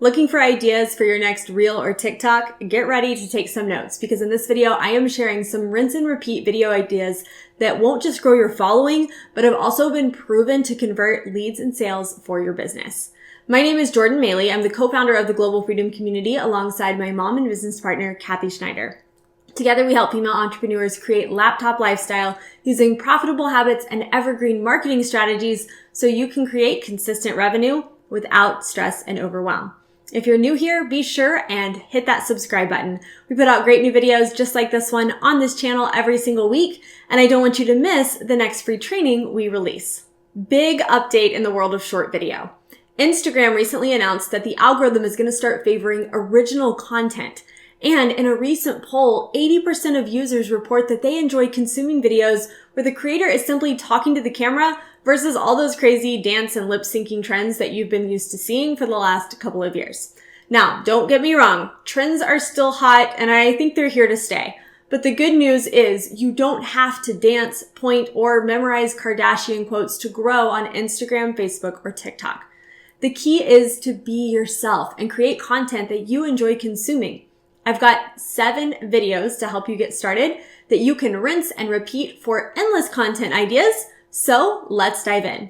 Looking for ideas for your next reel or TikTok? Get ready to take some notes because in this video, I am sharing some rinse and repeat video ideas that won't just grow your following, but have also been proven to convert leads and sales for your business. My name is Jordan Maylea. I'm the co-founder of the Global Freedom Community alongside my mom and business partner, Kathy Schneider. Together, we help female entrepreneurs create laptop lifestyle using profitable habits and evergreen marketing strategies so you can create consistent revenue without stress and overwhelm. If you're new here, be sure and hit that subscribe button. We put out great new videos just like this one on this channel every single week, and I don't want you to miss the next free training we release. Big update in the world of short video. Instagram recently announced that the algorithm is going to start favoring original content. And in a recent poll, 80% of users report that they enjoy consuming videos where the creator is simply talking to the camera versus all those crazy dance and lip syncing trends that you've been used to seeing for the last couple of years. Now, don't get me wrong, trends are still hot and I think they're here to stay. But the good news is you don't have to dance, point, or memorize Kardashian quotes to grow on Instagram, Facebook, or TikTok. The key is to be yourself and create content that you enjoy consuming. I've got 7 videos to help you get started that you can rinse and repeat for endless content ideas. So let's dive in.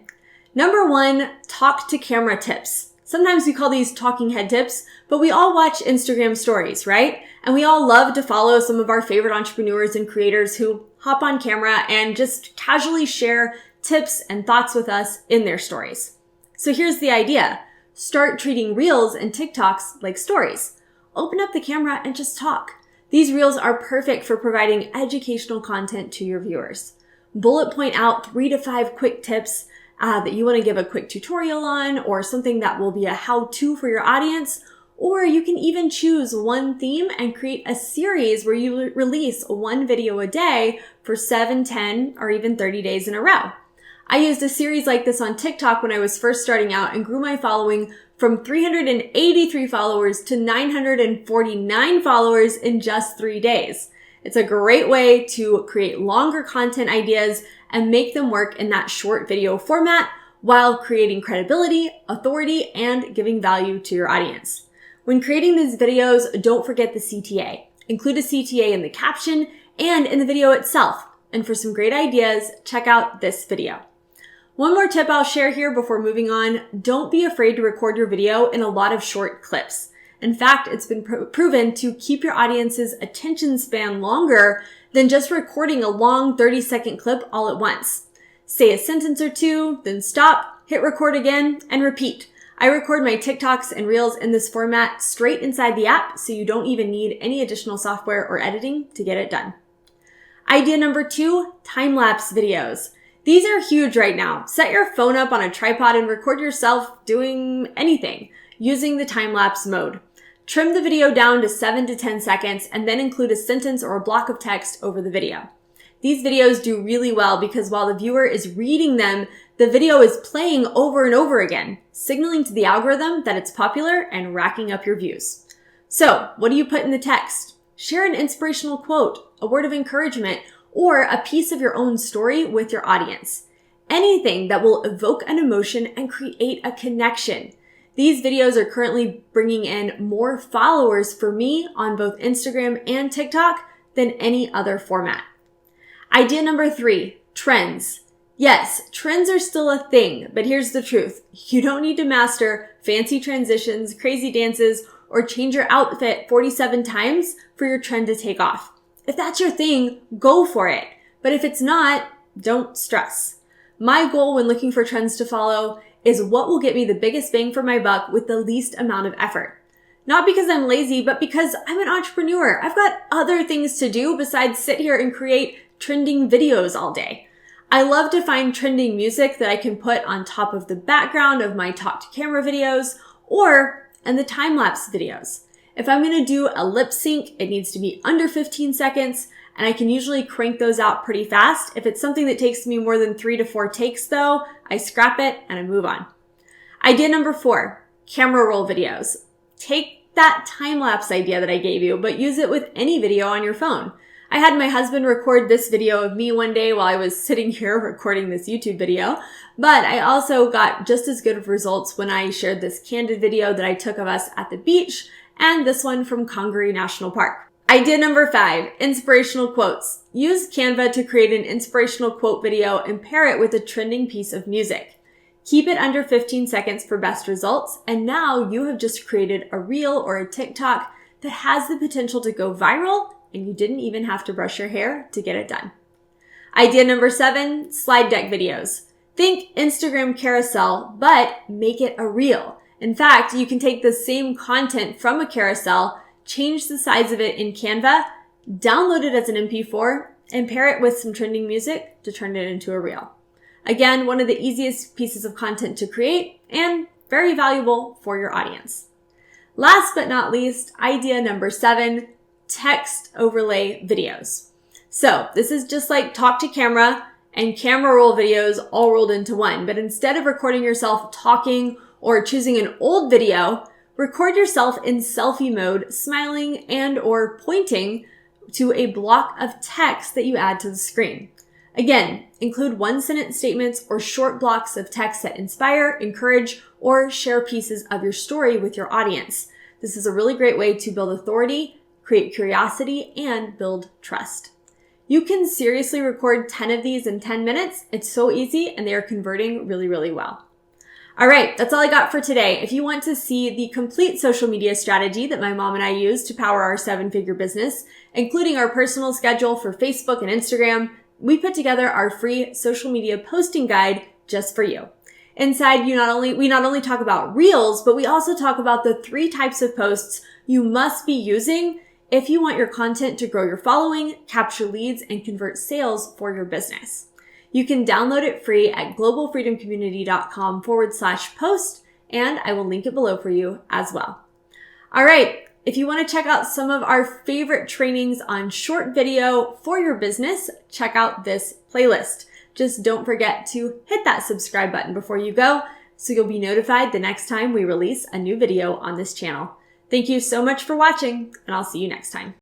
Number 1, talk to camera tips. Sometimes we call these talking head tips, but we all watch Instagram stories, right? And we all love to follow some of our favorite entrepreneurs and creators who hop on camera and just casually share tips and thoughts with us in their stories. So here's the idea. Start treating Reels and TikToks like stories. Open up the camera and just talk. These Reels are perfect for providing educational content to your viewers. Bullet point out 3 to 5 quick tips that you want to give a quick tutorial on, or something that will be a how-to for your audience. Or you can even choose one theme and create a series where you release 1 video a day for 7, 10, or even 30 days in a row. I used a series like this on TikTok when I was first starting out and grew my following from 383 followers to 949 followers in just 3 days. It's a great way to create longer content ideas and make them work in that short video format while creating credibility, authority, and giving value to your audience. When creating these videos, don't forget the CTA. Include a CTA in the caption and in the video itself. And for some great ideas, check out this video. One more tip I'll share here before moving on, don't be afraid to record your video in a lot of short clips. In fact, it's been proven to keep your audience's attention span longer than just recording a long 30-second clip all at once. Say a sentence or two, then stop, hit record again, and repeat. I record my TikToks and Reels in this format straight inside the app, so you don't even need any additional software or editing to get it done. Idea number 2, time-lapse videos. These are huge right now. Set your phone up on a tripod and record yourself doing anything using the time-lapse mode. Trim the video down to 7 to 10 seconds and then include a sentence or a block of text over the video. These videos do really well because while the viewer is reading them, the video is playing over and over again, signaling to the algorithm that it's popular and racking up your views. So, what do you put in the text? Share an inspirational quote, a word of encouragement, or a piece of your own story with your audience. Anything that will evoke an emotion and create a connection. These videos are currently bringing in more followers for me on both Instagram and TikTok than any other format. Idea number 3, trends. Yes, trends are still a thing, but here's the truth. You don't need to master fancy transitions, crazy dances, or change your outfit 47 times for your trend to take off. If that's your thing, go for it. But if it's not, don't stress. My goal when looking for trends to follow is what will get me the biggest bang for my buck with the least amount of effort. Not because I'm lazy, but because I'm an entrepreneur. I've got other things to do besides sit here and create trending videos all day. I love to find trending music that I can put on top of the background of my talk to camera videos or in the time-lapse videos. If I'm going to do a lip sync, it needs to be under 15 seconds, and I can usually crank those out pretty fast. If it's something that takes me more than 3 to 4 takes though, I scrap it and I move on. Idea number 4, camera roll videos. Take that time-lapse idea that I gave you, but use it with any video on your phone. I had my husband record this video of me one day while I was sitting here recording this YouTube video, but I also got just as good of results when I shared this candid video that I took of us at the beach and this one from Congaree National Park. Idea number 5, inspirational quotes. Use Canva to create an inspirational quote video and pair it with a trending piece of music. Keep it under 15 seconds for best results, and now you have just created a reel or a TikTok that has the potential to go viral, and you didn't even have to brush your hair to get it done. Idea number 7, slide deck videos. Think Instagram carousel, but make it a reel. In fact, you can take the same content from a carousel, change the size of it in Canva, download it as an MP4, and pair it with some trending music to turn it into a reel. Again, one of the easiest pieces of content to create and very valuable for your audience. Last but not least, idea number 7, text overlay videos. So this is just like talk to camera and camera roll videos all rolled into one, but instead of recording yourself talking or choosing an old video, record yourself in selfie mode, smiling and or pointing to a block of text that you add to the screen. Again, include one-sentence statements or short blocks of text that inspire, encourage, or share pieces of your story with your audience. This is a really great way to build authority, create curiosity, and build trust. You can seriously record 10 of these in 10 minutes. It's so easy and they are converting really, really well. All right, that's all I got for today. If you want to see the complete social media strategy that my mom and I use to power our 7-figure business, including our personal schedule for Facebook and Instagram, we put together our free social media posting guide just for you. Inside, we not only talk about reels, but we also talk about the 3 types of posts you must be using if you want your content to grow your following, capture leads, and convert sales for your business. You can download it free at globalfreedomcommunity.com/post, and I will link it below for you as well. All right. If you want to check out some of our favorite trainings on short video for your business, check out this playlist. Just don't forget to hit that subscribe button before you go so you'll be notified the next time we release a new video on this channel. Thank you so much for watching, and I'll see you next time.